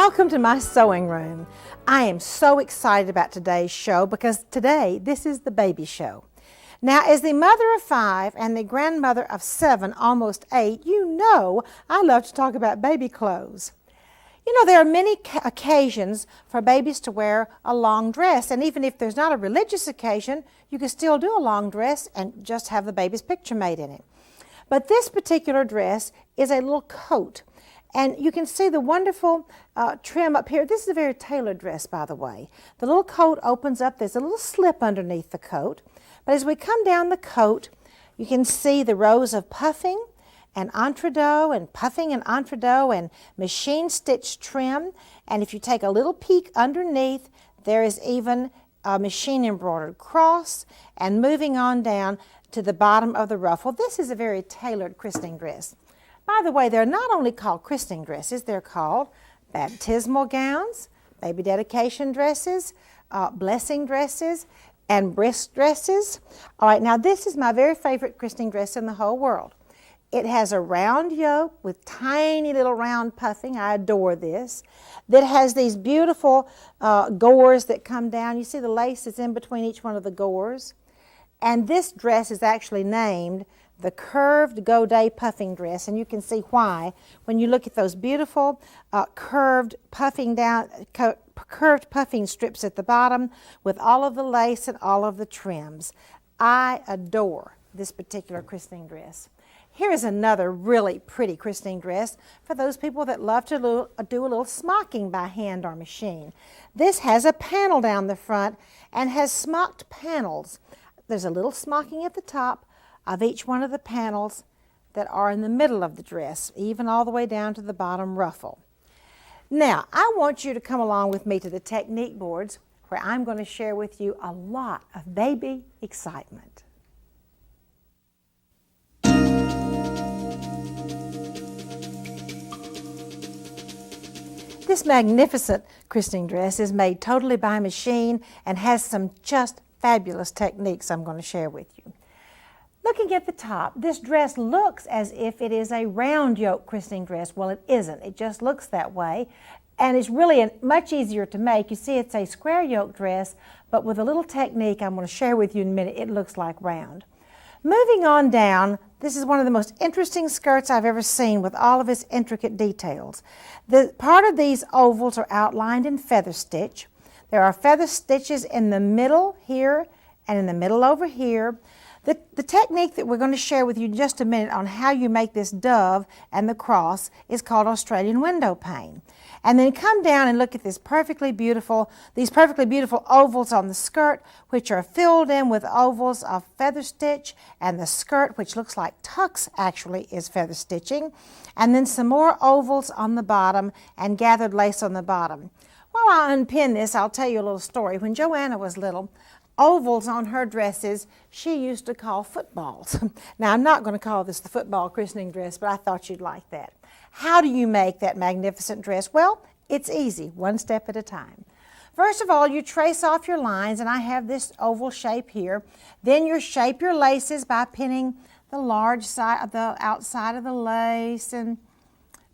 Welcome to my sewing room. I am so excited about today's show because today this is the baby show. Now, as the mother of 5 and the grandmother of 7, almost 8, you know I love to talk about baby clothes. You know, there are many occasions for babies to wear a long dress, and even if there's not a religious occasion, you can still do a long dress and just have the baby's picture made in it. But this particular dress is a little coat. And you can see the wonderful trim up here. This is a very tailored dress, by the way. The little coat opens up. There's a little slip underneath the coat. But as we come down the coat, you can see the rows of puffing and entredot and puffing and entredot and machine stitch trim. And if you take a little peek underneath, there is even a machine embroidered cross, and moving on down to the bottom of the ruffle. This is a very tailored christening dress. By the way, they're not only called christening dresses, they're called baptismal gowns, baby dedication dresses, blessing dresses, and brisk dresses. All right, now this is my very favorite christening dress in the whole world. It has a round yoke with tiny little round puffing. I adore this. That has these beautiful gores that come down. You see the lace is in between each one of the gores. And this dress is actually named the curved Godet puffing dress, and you can see why when you look at those beautiful curved puffing strips at the bottom with all of the lace and all of the trims. I adore this particular christening dress. Here is another really pretty christening dress for those people that love to do a little smocking by hand or machine. This has a panel down the front and has smocked panels. There's a little smocking at the top of each one of the panels that are in the middle of the dress, even all the way down to the bottom ruffle. Now, I want you to come along with me to the technique boards where I'm going to share with you a lot of baby excitement. This magnificent christening dress is made totally by machine and has some just fabulous techniques I'm going to share with you. Looking at the top, this dress looks as if it is a round yoke christening dress. Well, it isn't. It just looks that way. And it's really much easier to make. You see, it's a square yoke dress, but with a little technique I'm going to share with you in a minute, it looks like round. Moving on down, this is one of the most interesting skirts I've ever seen with all of its intricate details. The part of these ovals are outlined in feather stitch. There are feather stitches in the middle here and in the middle over here. The technique that we're going to share with you in just a minute on how you make this dove and the cross is called Australian windowpane. And then come down and look at these perfectly beautiful ovals on the skirt, which are filled in with ovals of feather stitch, and the skirt, which looks like tucks, actually is feather stitching, and then some more ovals on the bottom and gathered lace on the bottom. While I unpin this, I'll tell you a little story. When Joanna was little, ovals on her dresses she used to call footballs. Now, I'm not going to call this the football christening dress, but I thought you'd like that. How do you make that magnificent dress? Well, it's easy, one step at a time. First of all, you trace off your lines, and I have this oval shape here. Then you shape your laces by pinning the large side, the outside of the lace, and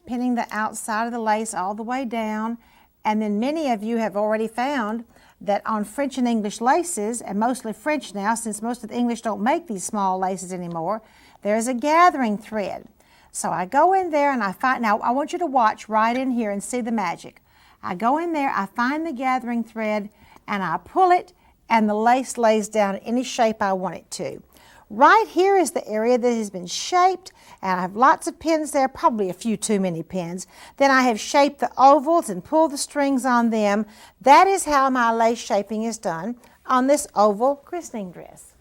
pinning the outside of the lace all the way down. And then many of you have already found that on French and English laces, and mostly French now, since most of the English don't make these small laces anymore, there's a gathering thread. So I go in there and I find, now I want you to watch right in here and see the magic. I go in there, I find the gathering thread, and I pull it, and the lace lays down in any shape I want it to. Right here is the area that has been shaped, and I have lots of pins there, probably a few too many pins. Then I have shaped the ovals and pulled the strings on them. That is how my lace shaping is done on this oval christening dress.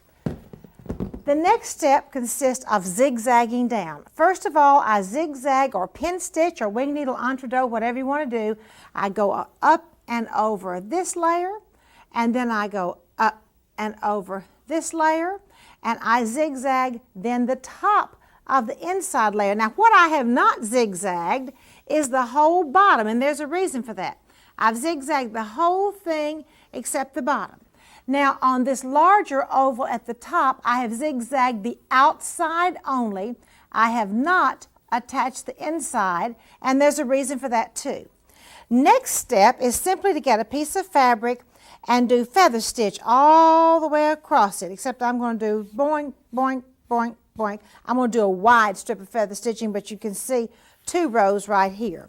The next step consists of zigzagging down. First of all, I zigzag or pin stitch or wing needle entredot, whatever you want to do. I go up and over this layer, and then I go up and over this layer, and I zigzag then the top of the inside layer. Now, what I have not zigzagged is the whole bottom, and there's a reason for that. I've zigzagged the whole thing except the bottom. Now, on this larger oval at the top, I have zigzagged the outside only. I have not attached the inside, and there's a reason for that too. Next step is simply to get a piece of fabric and do feather stitch all the way across it, except I'm going to do boink, boink, boink, boink. I'm going to do a wide strip of feather stitching, but you can see 2 rows right here.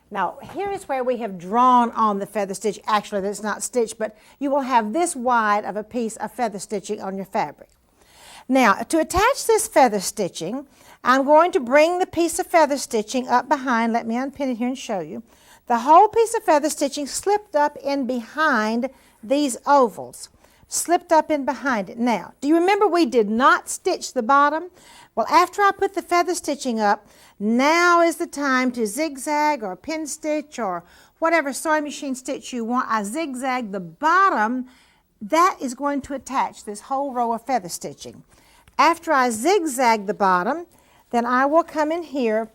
Now, here is where we have drawn on the feather stitch. Actually, that's not stitched, but you will have this wide of a piece of feather stitching on your fabric. Now, to attach this feather stitching, I'm going to bring the piece of feather stitching up behind. Let me unpin it here and show you. The whole piece of feather stitching slipped up in behind these ovals. Slipped up in behind it. Now, do you remember we did not stitch the bottom? Well, after I put the feather stitching up, now is the time to zigzag or pin stitch or whatever sewing machine stitch you want. I zigzag the bottom. That is going to attach this whole row of feather stitching. After I zigzag the bottom, then I will come in here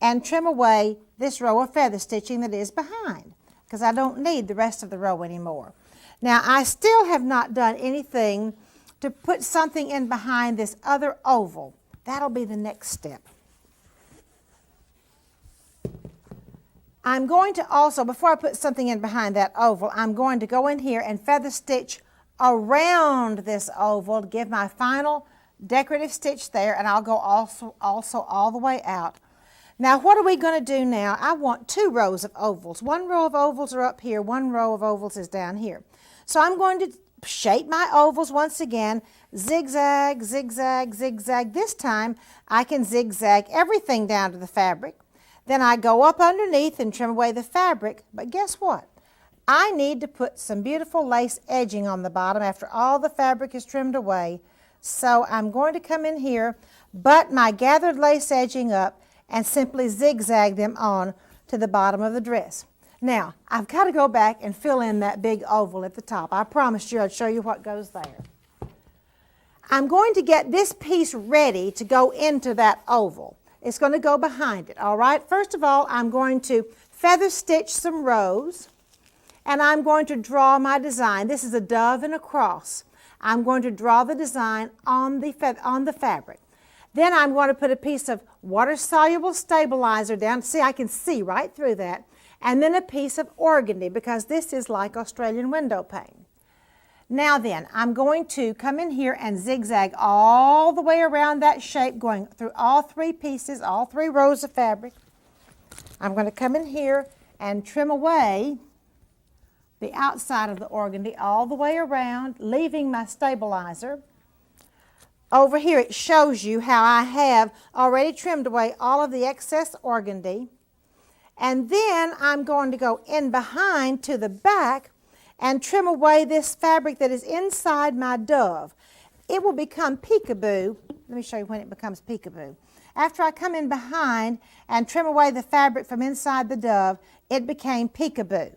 and trim away this row of feather stitching that is behind, because I don't need the rest of the row anymore. Now, I still have not done anything to put something in behind this other oval. That'll be the next step. I'm going to also, before I put something in behind that oval, I'm going to go in here and feather stitch around this oval to give my final decorative stitch there, and I'll go also all the way out. Now, what are we going to do now? I want 2 rows of ovals. 1 row of ovals are up here, 1 row of ovals is down here. So I'm going to shape my ovals once again, zigzag, zigzag, zigzag. This time I can zigzag everything down to the fabric. Then I go up underneath and trim away the fabric, but guess what? I need to put some beautiful lace edging on the bottom after all the fabric is trimmed away. So I'm going to come in here, butt my gathered lace edging up, and simply zigzag them on to the bottom of the dress. Now, I've got to go back and fill in that big oval at the top. I promised you I'd show you what goes there. I'm going to get this piece ready to go into that oval. It's going to go behind it, all right? First of all, I'm going to feather stitch some rows, and I'm going to draw my design. This is a dove and a cross. I'm going to draw the design on the fabric. Then I'm going to put a piece of water-soluble stabilizer down. See, I can see right through that. And then a piece of organdy, because this is like Australian window pane. Now then, I'm going to come in here and zigzag all the way around that shape, going through all 3 pieces, all 3 rows of fabric. I'm going to come in here and trim away the outside of the organdy all the way around, leaving my stabilizer. Over here it shows you how I have already trimmed away all of the excess organdy. And then I'm going to go in behind to the back and trim away this fabric that is inside my dove. It will become peekaboo. Let me show you when it becomes peekaboo. After I come in behind and trim away the fabric from inside the dove, it became peekaboo.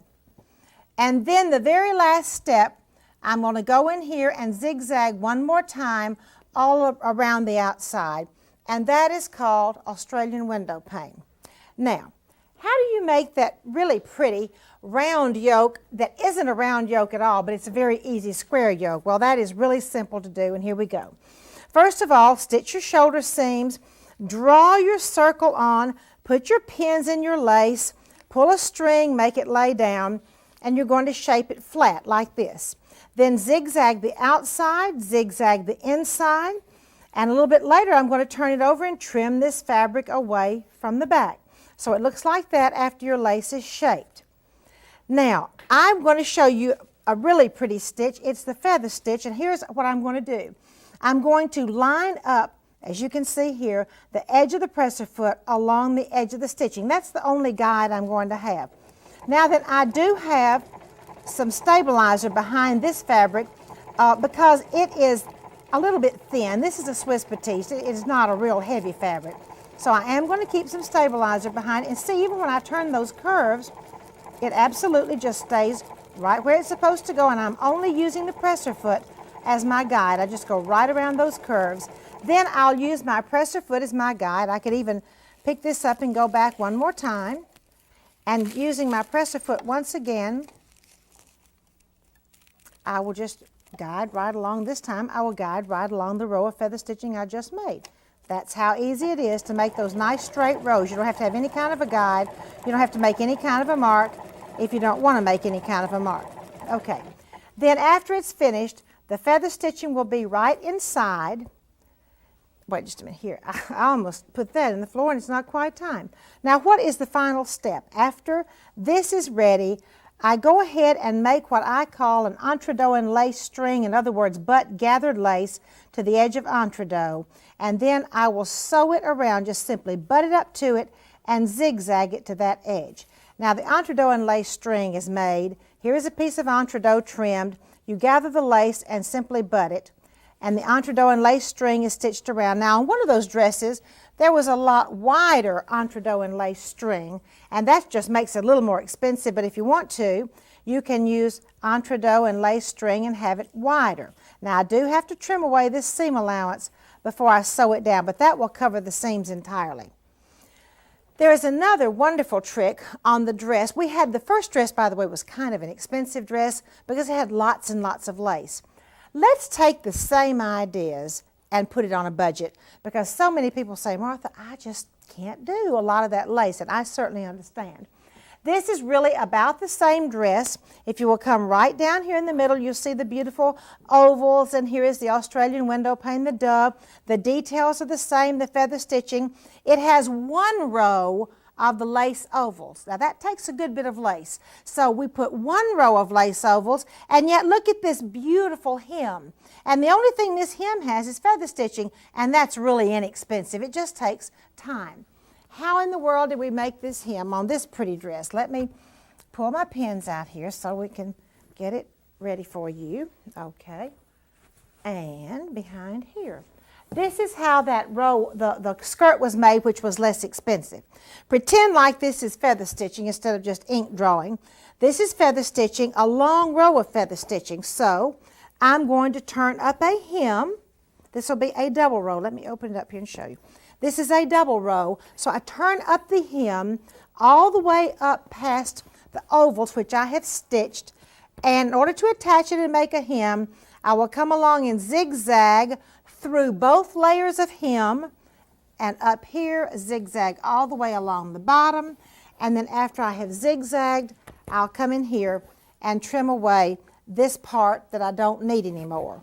And then the very last step, I'm going to go in here and zigzag one more time all around the outside. And that is called Australian window pane. Now, how do you make that really pretty round yoke that isn't a round yoke at all, but it's a very easy square yoke? Well, that is really simple to do, and here we go. First of all, stitch your shoulder seams, draw your circle on, put your pins in your lace, pull a string, make it lay down, and you're going to shape it flat like this. Then zigzag the outside, zigzag the inside, and a little bit later I'm going to turn it over and trim this fabric away from the back. So it looks like that after your lace is shaped. Now, I'm going to show you a really pretty stitch. It's the feather stitch, and here's what I'm going to do. I'm going to line up, as you can see here, the edge of the presser foot along the edge of the stitching. That's the only guide I'm going to have. Now that I do have some stabilizer behind this fabric, because it is a little bit thin. This is a Swiss batiste. It is not a real heavy fabric. So I am going to keep some stabilizer behind it. And see, even when I turn those curves, it absolutely just stays right where it's supposed to go. And I'm only using the presser foot as my guide. I just go right around those curves. Then I'll use my presser foot as my guide. I could even pick this up and go back one more time. And using my presser foot once again, I will just guide right along. This time I will guide right along the row of feather stitching I just made. That's how easy it is to make those nice straight rows. You don't have to have any kind of a guide. You don't have to make any kind of a mark if you don't want to make any kind of a mark. Okay. Then after it's finished, the feather stitching will be right inside. Wait just a minute here. I almost put that in the floor and it's not quite time. Now what is the final step? After this is ready, I go ahead and make what I call an entredot lace string, in other words, butt gathered lace to the edge of entredot, and then I will sew it around, just simply butt it up to it and zigzag it to that edge. Now the entredot lace string is made. Here is a piece of entredot trimmed. You gather the lace and simply butt it, and the entredot lace string is stitched around. Now on one of those dresses, there was a lot wider entredot lace string, and that just makes it a little more expensive, but if you want to, you can use entredot lace string and have it wider. Now I do have to trim away this seam allowance before I sew it down, but that will cover the seams entirely. There is another wonderful trick on the dress. We had the first dress, by the way, was kind of an expensive dress because it had lots and lots of lace. Let's take the same ideas and put it on a budget, because so many people say, Martha, I just can't do a lot of that lace, and I certainly understand. This is really about the same dress. If you will come right down here in the middle, you'll see the beautiful ovals, and here is the Australian window pane, the dove. The details are the same, the feather stitching. It has one row of the lace ovals. Now that takes a good bit of lace. So we put one row of lace ovals, and yet look at this beautiful hem. And the only thing this hem has is feather stitching, and that's really inexpensive. It just takes time. How in the world did we make this hem on this pretty dress? Let me pull my pins out here so we can get it ready for you. Okay. And behind here. This is how that row, the skirt was made, which was less expensive. Pretend like this is feather stitching instead of just ink drawing. This is feather stitching, a long row of feather stitching. So I'm going to turn up a hem. This will be a double row. Let me open it up here and show you. This is a double row. So I turn up the hem all the way up past the ovals, which I have stitched. And in order to attach it and make a hem, I will come along and zigzag through both layers of hem, and up here zigzag all the way along the bottom, and then after I have zigzagged, I'll come in here and trim away this part that I don't need anymore.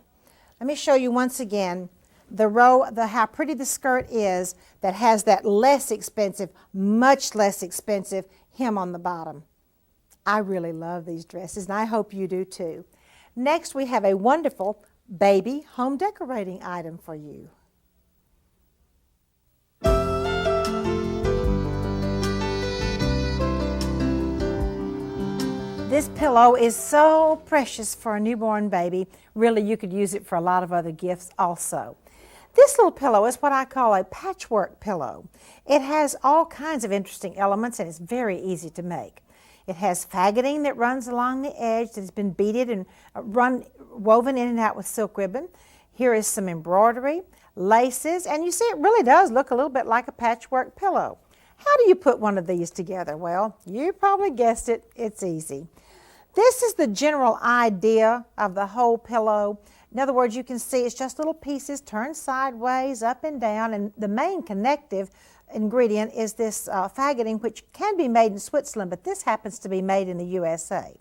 Let me show you once again the row, how pretty the skirt is that has that less expensive, much less expensive hem on the bottom. I really love these dresses, and I hope you do too. Next, we have a wonderful baby home decorating item for you. This pillow is so precious for a newborn baby. Really, you could use it for a lot of other gifts also. This little pillow is what I call a patchwork pillow. It has all kinds of interesting elements, and it's very easy to make. It has faggoting that runs along the edge that has been beaded and woven in and out with silk ribbon. Here is some embroidery, laces, and you see it really does look a little bit like a patchwork pillow. How do you put one of these together? Well, you probably guessed it, it's easy. This is the general idea of the whole pillow. In other words, you can see it's just little pieces turned sideways, up and down, and the main connective ingredient is this faggoting, which can be made in Switzerland, but this happens to be made in the USA.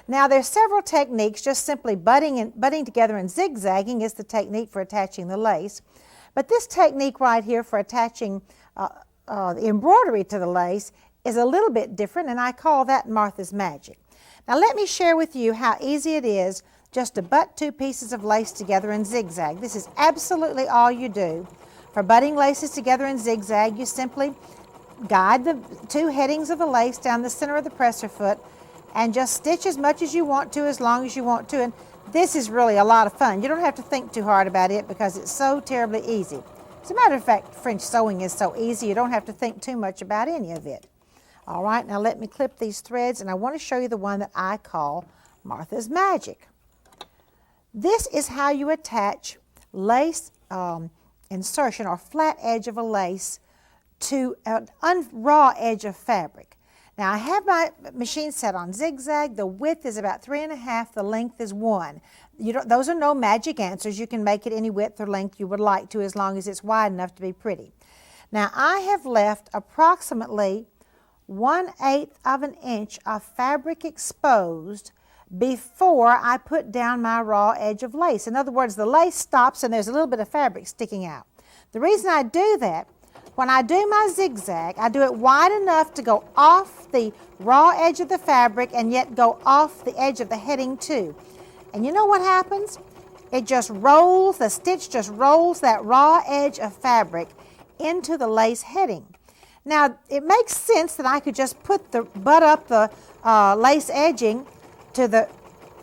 Now there's several techniques. Just simply butting together and zigzagging is the technique for attaching the lace. But this technique right here for attaching the embroidery to the lace is a little bit different, and I call that Martha's magic. Now let me share with you how easy it is just to butt two pieces of lace together and zigzag. This is absolutely all you do. For butting laces together in zigzag, you simply guide the two headings of the lace down the center of the presser foot and just stitch as much as you want to, as long as you want to. And this is really a lot of fun. You don't have to think too hard about it because it's so terribly easy. As a matter of fact, French sewing is so easy you don't have to think too much about any of it. All right, now let me clip these threads, and I want to show you the one that I call Martha's Magic. This is how you attach lace insertion or flat edge of a lace to a raw edge of fabric. Now I have my machine set on zigzag. The width is about 3.5, the length is 1. Those are no magic answers. You can make it any width or length you would like to, as long as it's wide enough to be pretty. Now I have left approximately 1/8 of an inch of fabric exposed before I put down my raw edge of lace. In other words, the lace stops and there's a little bit of fabric sticking out. The reason I do that, when I do my zigzag, I do it wide enough to go off the raw edge of the fabric and yet go off the edge of the heading too. And you know what happens? It just rolls, the stitch just rolls that raw edge of fabric into the lace heading. Now, it makes sense that I could just butt up the lace edging to the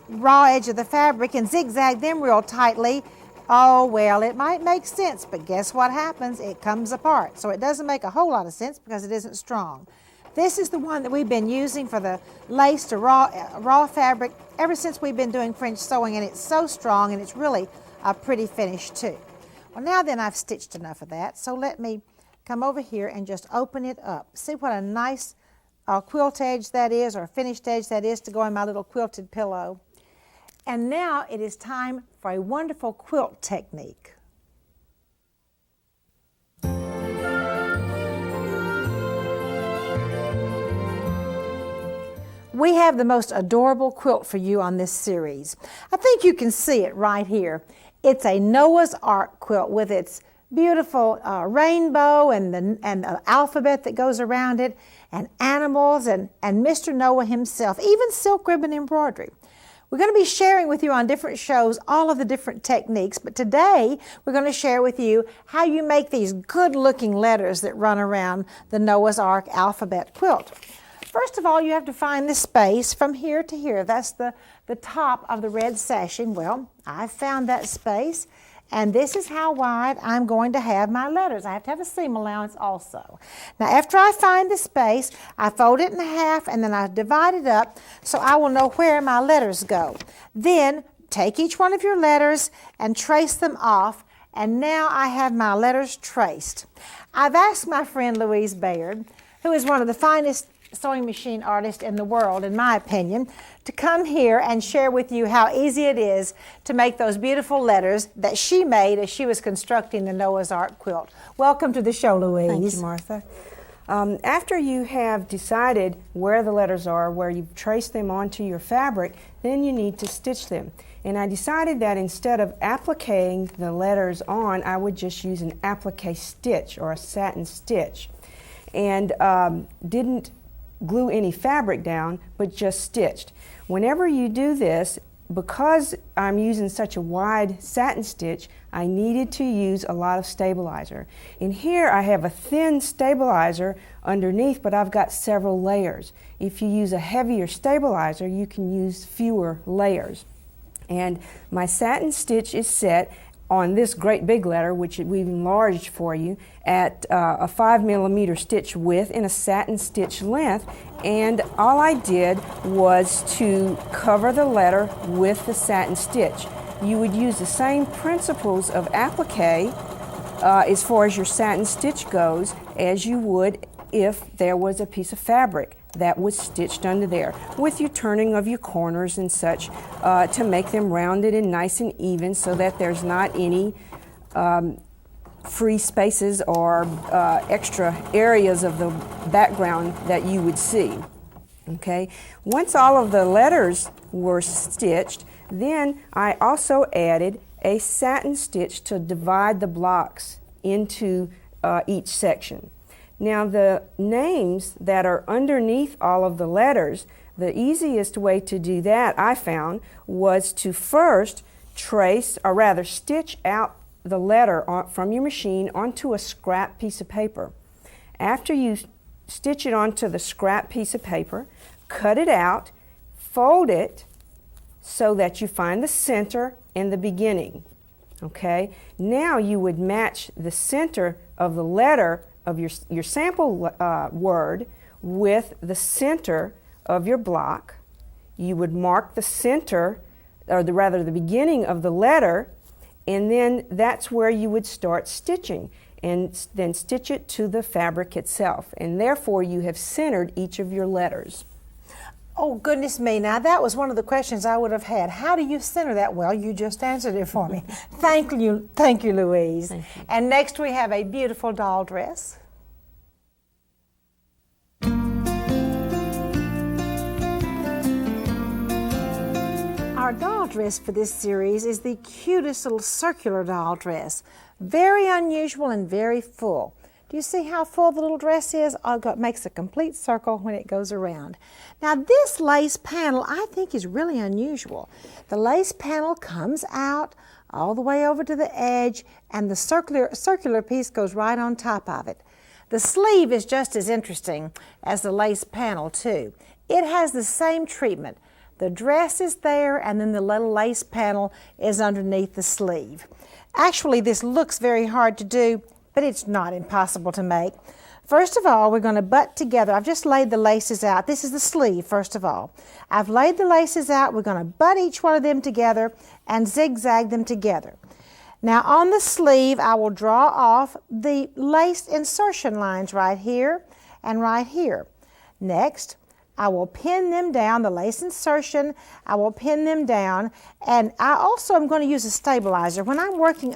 raw edge of the fabric and zigzag them real tightly. Oh, well, it might make sense, but guess what happens? It comes apart. So it doesn't make a whole lot of sense because it isn't strong. This is the one that we've been using for the lace to raw fabric ever since we've been doing French sewing, and it's so strong and it's really a pretty finish too. Well, now then I've stitched enough of that, so let me come over here and just open it up. See what a nice quilt edge that is, or finished edge that is, to go in my little quilted pillow. And now it is time for a wonderful quilt technique. We have the most adorable quilt for you on this series. I think you can see it right here. It's a Noah's Ark quilt with its beautiful rainbow and the alphabet that goes around it, and animals and Mr. Noah himself, even silk ribbon embroidery. We're going to be sharing with you on different shows all of the different techniques, but today we're going to share with you how you make these good-looking letters that run around the Noah's Ark alphabet quilt. First of all, you have to find the space from here to here. That's the top of the red sashing. Well, I found that space, and this is how wide I'm going to have my letters. I have to have a seam allowance also. Now, after I find the space, I fold it in half, and then I divide it up so I will know where my letters go. Then, take each one of your letters and trace them off, and now I have my letters traced. I've asked my friend Louise Baird, who is one of the finest sewing machine artist in the world, in my opinion, to come here and share with you how easy it is to make those beautiful letters that she made as she was constructing the Noah's Ark quilt. Welcome to the show, Louise. Thank you, Martha. After you have decided where the letters are, where you've traced them onto your fabric, then you need to stitch them. And I decided that instead of appliquing the letters on, I would just use an applique stitch or a satin stitch. And didn't glue any fabric down, but just stitched. Whenever you do this, because I'm using such a wide satin stitch, I needed to use a lot of stabilizer. In here I have a thin stabilizer underneath, but I've got several layers. If you use a heavier stabilizer, you can use fewer layers. And my satin stitch is set on this great big letter, which we've enlarged for you, at a 5mm stitch width and a satin stitch length. And all I did was to cover the letter with the satin stitch. You would use the same principles of applique as far as your satin stitch goes as you would if there was a piece of fabric that was stitched under there, with your turning of your corners and such to make them rounded and nice and even so that there's not any free spaces or extra areas of the background that you would see. Okay, once all of the letters were stitched, then I also added a satin stitch to divide the blocks into each section. Now, the names that are underneath all of the letters, the easiest way to do that, I found, was to first trace, or rather stitch out the letter from your machine onto a scrap piece of paper. After you stitch it onto the scrap piece of paper, cut it out, fold it so that you find the center and the beginning. Okay? Now you would match the center of the letter of your sample word with the center of your block. You would mark the center, or rather the beginning of the letter, and then that's where you would start stitching. and then stitch it to the fabric itself. And therefore you have centered each of your letters. Oh, goodness me. Now, that was one of the questions I would have had. How do you center that? Well, you just answered it for me. Thank you, Louise. Thank you. And next we have a beautiful doll dress. Our doll dress for this series is the cutest little circular doll dress. Very unusual and very full. Do you see how full the little dress is? It makes a complete circle when it goes around. Now this lace panel I think is really unusual. The lace panel comes out all the way over to the edge and the circular piece goes right on top of it. The sleeve is just as interesting as the lace panel too. It has the same treatment. The dress is there and then the little lace panel is underneath the sleeve. Actually, this looks very hard to do, but it's not impossible to make. First of all, we're going to butt together. I've just laid the laces out. This is the sleeve, first of all. I've laid the laces out. We're going to butt each one of them together and zigzag them together. Now on the sleeve, I will draw off the lace insertion lines right here and right here. Next, I will pin them down, the lace insertion, I will pin them down, and I also am going to use a stabilizer. When I'm working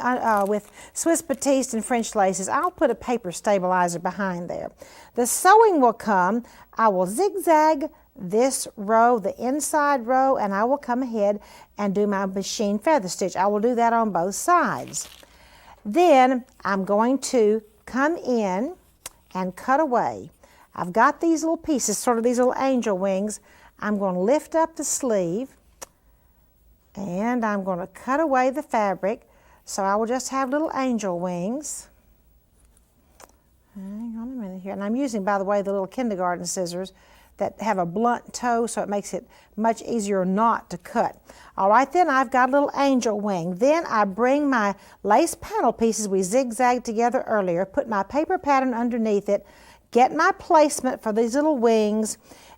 with Swiss batiste and French laces, I'll put a paper stabilizer behind there. The sewing will come, I will zigzag this row, the inside row, and I will come ahead and do my machine feather stitch. I will do that on both sides. Then I'm going to come in and cut away. I've got these little pieces, sort of these little angel wings. I'm going to lift up the sleeve and I'm going to cut away the fabric. So I will just have little angel wings. Hang on a minute here. And I'm using, by the way, the little kindergarten scissors that have a blunt toe, so it makes it much easier not to cut. All right, then I've got a little angel wing. Then I bring my lace panel pieces we zigzagged together earlier, put my paper pattern underneath it, get my placement for these little wings,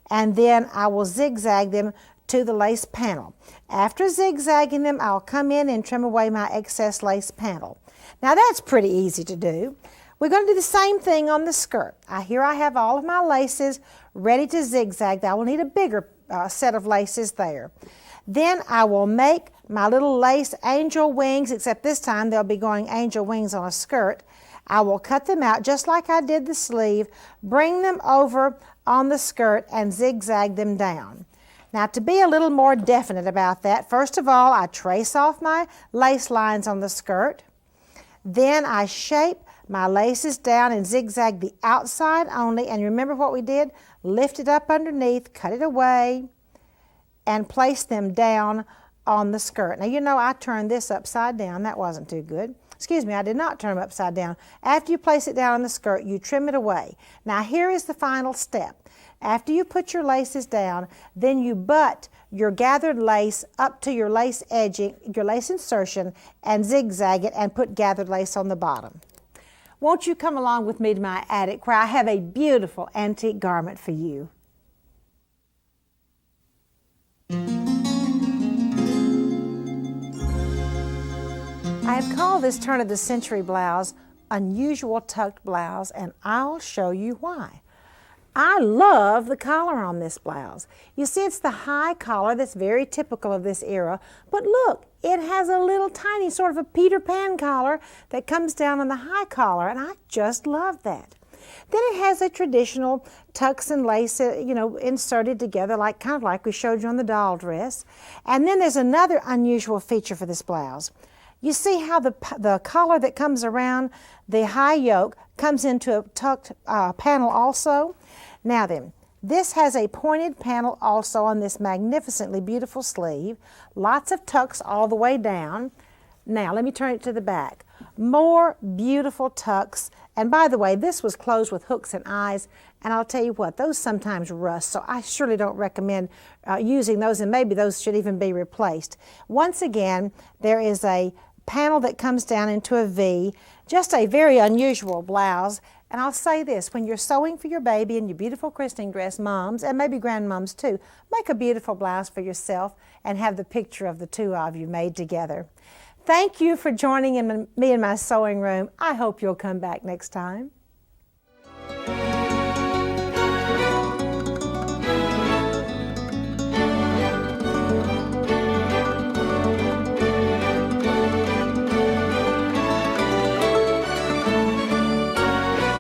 and then I will zigzag them to the lace panel. After zigzagging them, I'll come in and trim away my excess lace panel. Now that's pretty easy to do. We're going to do the same thing on the skirt. Here I have all of my laces ready to zigzag. I will need a bigger set of laces there. Then I will make my little lace angel wings, except this time they'll be going angel wings on a skirt. I will cut them out just like I did the sleeve, bring them over on the skirt and zigzag them down. Now to be a little more definite about that, first of all I trace off my lace lines on the skirt. Then I shape my laces down and zigzag the outside only, and remember what we did? Lift it up underneath, cut it away, and place them down on the skirt. Now you know I turned this upside down. That wasn't too good. Excuse me, I did not turn them upside down. After you place it down on the skirt, you trim it away. Now here is the final step. After you put your laces down, then you butt your gathered lace up to your lace edging, your lace insertion, and zigzag it and put gathered lace on the bottom. Won't you come along with me to my attic where I have a beautiful antique garment for you? I have called this turn of the century blouse unusual tucked blouse, and I'll show you why. I love the collar on this blouse. You see, it's the high collar that's very typical of this era, but look, it has a little tiny sort of a Peter Pan collar that comes down on the high collar, and I just love that. Then it has a traditional tucks and lace, inserted together, kind of like we showed you on the doll dress. And then there's another unusual feature for this blouse. You see how the collar that comes around the high yoke comes into a tucked panel also? Now then, this has a pointed panel also on this magnificently beautiful sleeve. Lots of tucks all the way down. Now let me turn it to the back. More beautiful tucks. And by the way, this was closed with hooks and eyes, and I'll tell you what, those sometimes rust, so I surely don't recommend using those, and maybe those should even be replaced. Once again, there is a panel that comes down into a V, just a very unusual blouse. And I'll say this, when you're sewing for your baby in your beautiful christening dress, moms, and maybe grandmoms too, make a beautiful blouse for yourself and have the picture of the two of you made together. Thank you for joining me in my sewing room. I hope you'll come back next time.